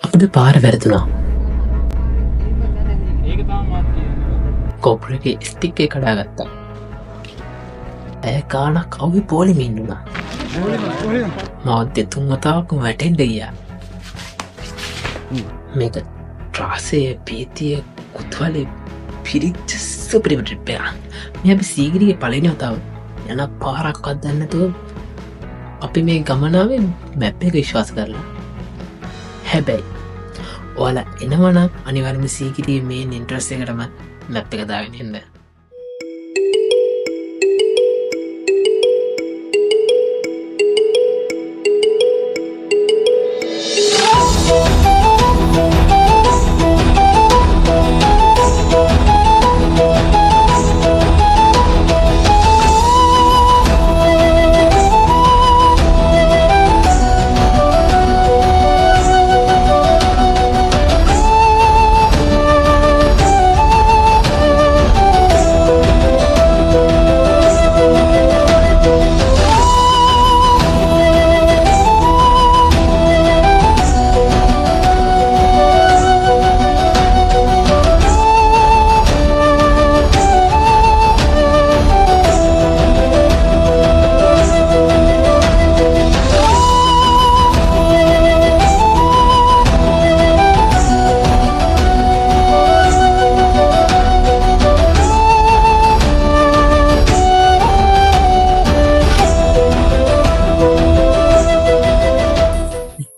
අපිට පාර වැරදුනා. කොප්‍ර එක ස්ටික් එක කඩා ගත්තා. ඇය කානක් අවි පෝලිමින්නුනා. මවත් දෙතුන් වතාවකම වැටෙන්ඩ ගියා. මේක ට්‍රාසය පීතිය කුත්වල පිරිච්චස්ස පිරිමටිප්පය මෙ අපි සීගිරිය පලනි වතාව යන පාරක්වත් දන්නතුව අපි මේ ගමනාවේ මැප් එක විශ්වාස කරලා. හැබැයි ඕල එනවනම් අනිවර්ම සීකිරිය මේ ඉන්ට්‍රස් එකටම මැප් එක දාගෙනන්න.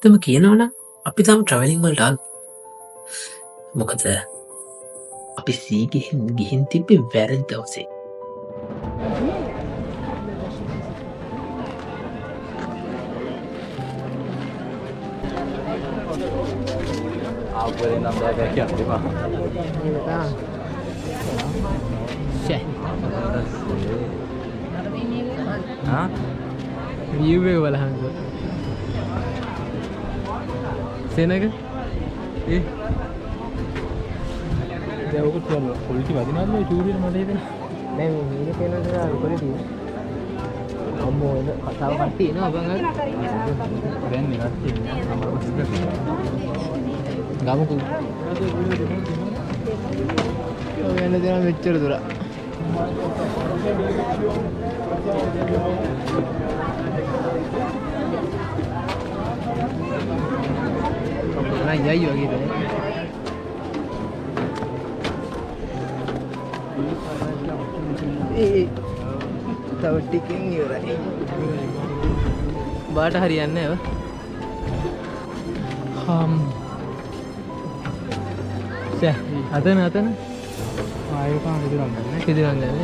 තම කියනවන අපි තම ට්‍රවලිං වල්ටල් මොකද අපි සීගිහින් ගිහින් තිබ්බේ වැරදි දවසේ. වියුවේ බලහන්ද සේනක දැවකුත් පොලිටි වදිනන්න චූරියට මට හිතෙන නෑ මේක පේනට පොලිටි අම්මෝ එන කතාව කට්ටිය එනවා අපං අර දැන් ඉවත් ගමුකෝ ඔය යන දේ මෙච්චර දුර යයි වගේ තමයි. තව ටිකෙන් ඉවරයි. බාට හරියන්නේ නැහැ. අතන ආයෙ කාම පිටිරන් ගන්න.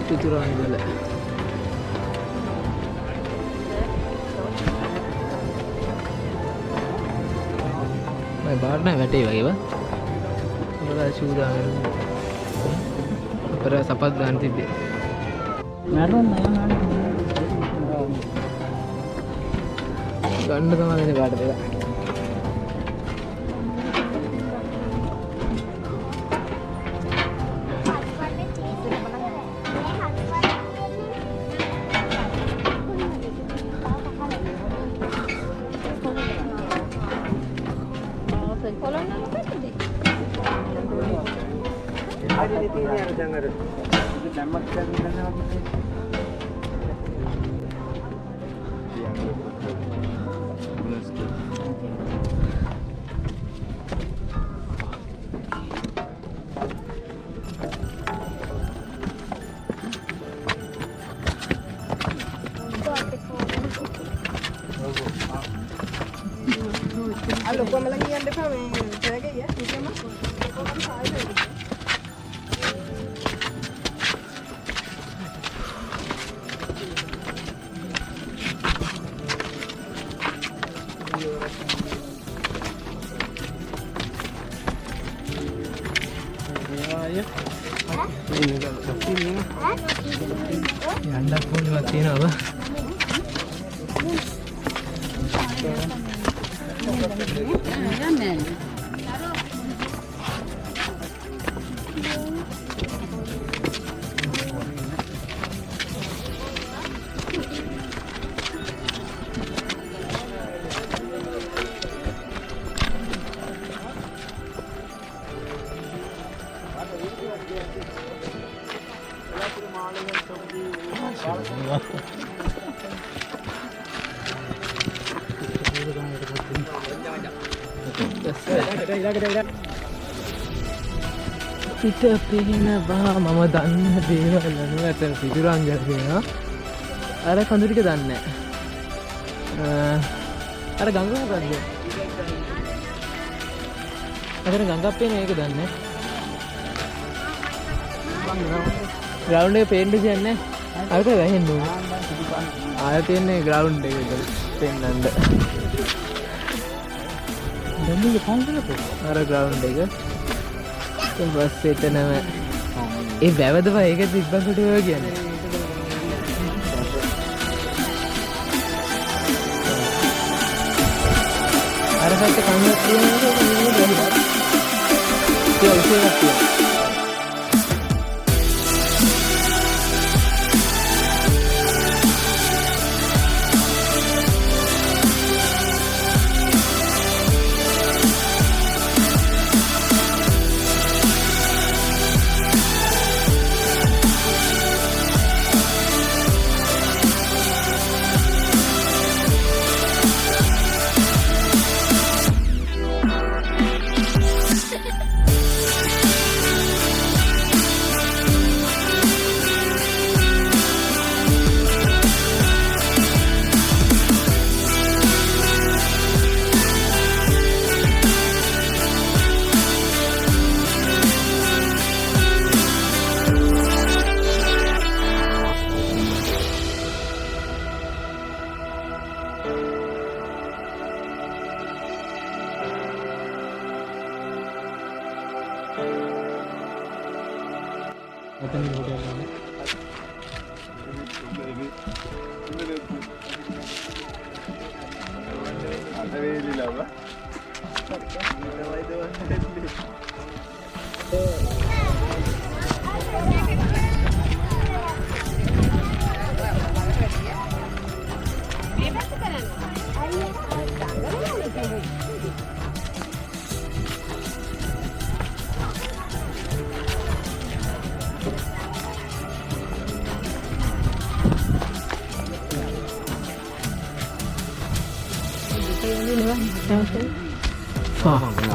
පිටිරන් වල बाहर ना बैठे भाई बा बड़ा शूदा पर सपत गांधी दे गंड तो मैंने काट देगा Allora, come la mia ande fa, cioè che è? Mi chiama? Come fai? Anda pun latihan apa? පිට පේනවා මම දන්න දේවල් නෝ ඇතන පිටුරංගල පේනවා අර කඳු ටික දන්නේ අර ගඟ මොකද්ද අර ගඟක් පේන එක දන්නේ ග්‍රවුන්ඩ් එක පේන්න දෙන්නේ අරක වැහෙන්න ඕනේ ආය තියෙන්නේ ග්‍රවුන්ඩ් එක පෙන්නන්න දැන් මේක පොන්කලපො අර ග්‍රවුන්ඩ් එක බස් එතනම ඒ වැවදව ඒක තිබ්බකට ඔය කියන්නේ අර පැත්තේ කන්නක් තියෙනවා ඒක නෙමෙයි ඒක උසේවක් තියෙනවා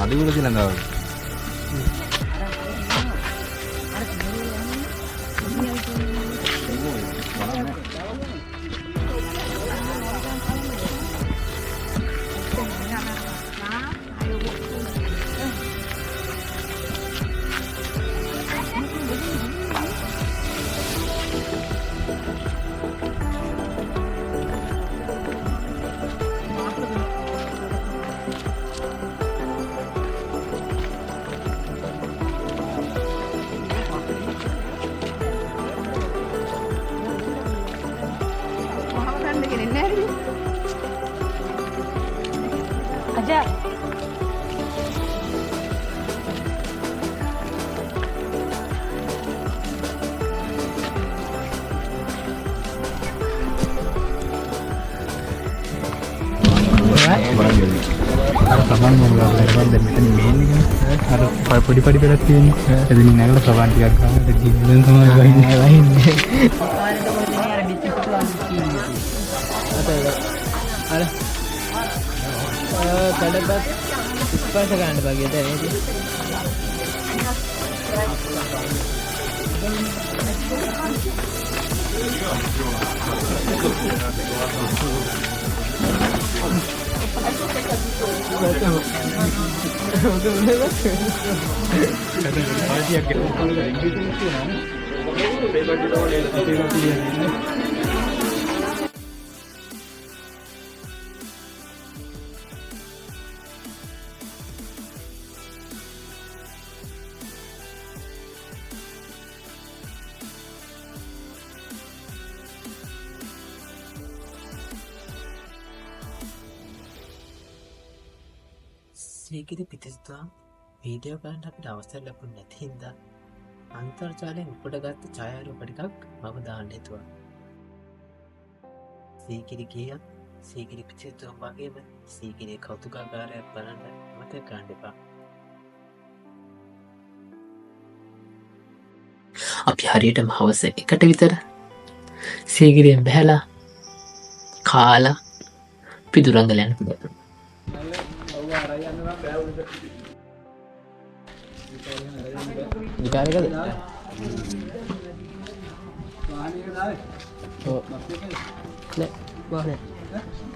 අඩිවල තියෙන ගාව. Aja. සබන් මොකක්ද මෙතන මේන් එක අර පොඩි පොඩි පෙරක් තියෙන්නේ එදින නැගලා සබන් ටිකක් ගන්න ගිහින් තමයි වහින්නේ අර කඩපත් ස්පර්ශ ගන්න බගියද නේද සීගිරි පිතිස්තුවා වීඩියෝ ගන්න අපිට අවසර ලැබුණ නැති හින්දා අන්තර්ජාලයෙන් උපුටගත්ත ඡායාරූප ටිකක් මම දාන්න හිතුවා. සීගිරි ගියත් සීගිරි පිතිස්තුවා වගේම සීගිරි කෞතුකාගාරයක් බලන්න මතක ගන්න එපා. අපි හරියටම හවස 1ට විතර සීගිරියෙන් බැහැලා කාලා පිදුරංගල යන්න පුළුවන්. ගිටාර එකද? නෑ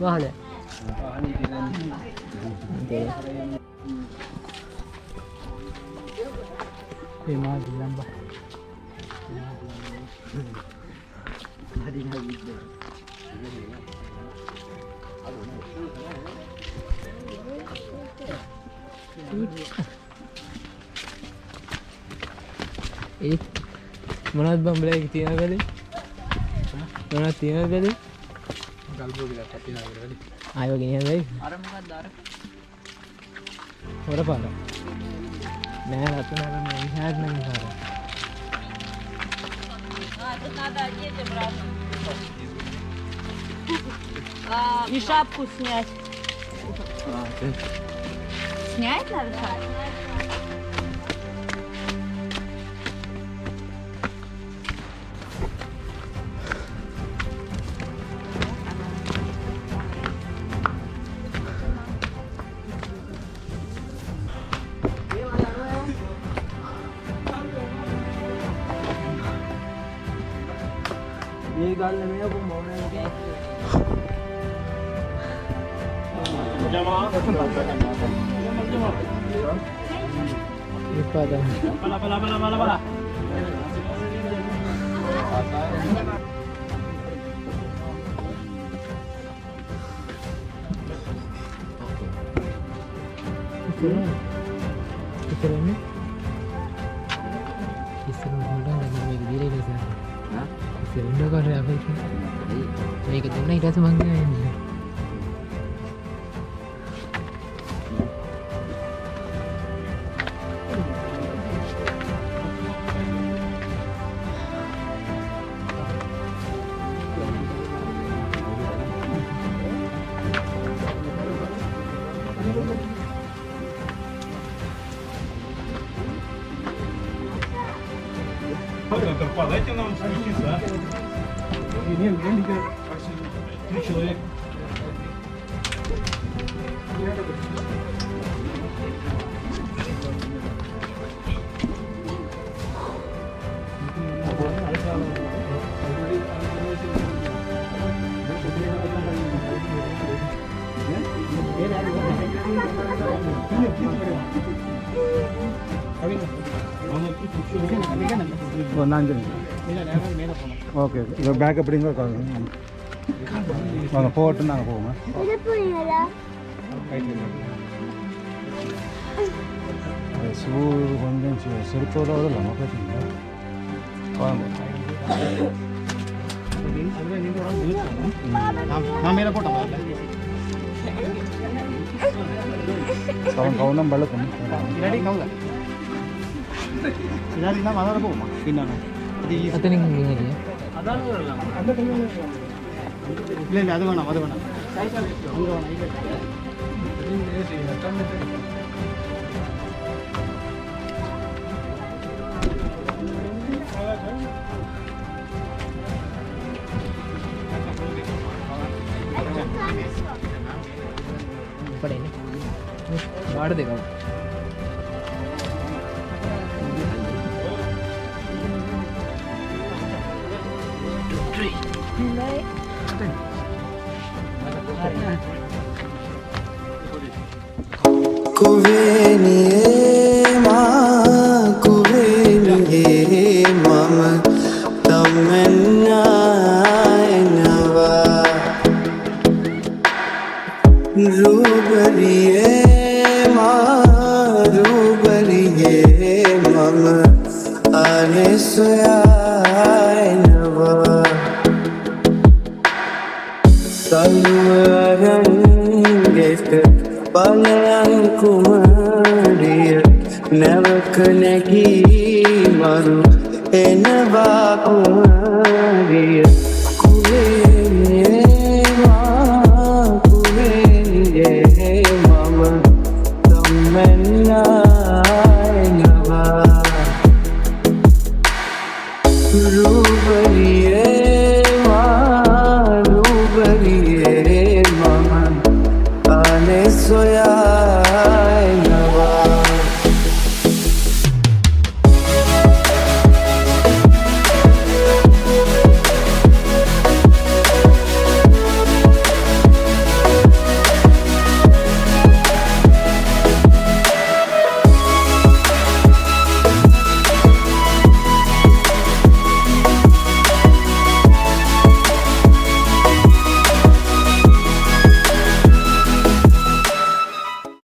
වාහනේ. ඒ මා දිලම්බ. ඒ මොනවද බම්බලේ තියෙන බැලේ? මොනවද තියෙන බැලේ? ගල්බෝ කියලා කපිනා වෙලදී. ආයෝ ගෙනියන්නේ. අර මොකක්ද අර? හොරපාර. නෑ රතු නෑ මම ඉහාට නම් ඉහාට. И шапку снять. Снять надо шапку? ये गाल में वो मोड़ने के Bala. Ini? Isra udah lagi make diri ni sah. Isra udah kau ada apa itu? Make tu na ida tu mangga ini. Подайте нам часа. Нет, 3 человека. Okay இப்போ பேக் எப்படிங்க வாங்க போட்டு நாங்கள் போவோங்க ஷூ கொஞ்சம் செருப்போட இல்லாமல் பார்த்தீங்களா வாங்க நான் மேலே போட்டேன் அவன் கவுனம் பழக்கம் இதாரினா மதார போகுமா பின்னாடி Atau ni ni dia. இல்லை இல்லை அது வேணாம் அது வேணாம் Pada ini. Baru deh kau. Kuveniye ma kuveniye mama tamanna nawa rubariye ma rubariye mama anesoya nawa salwaranget Palayan kumariya Navakanagi maru Enava kumariya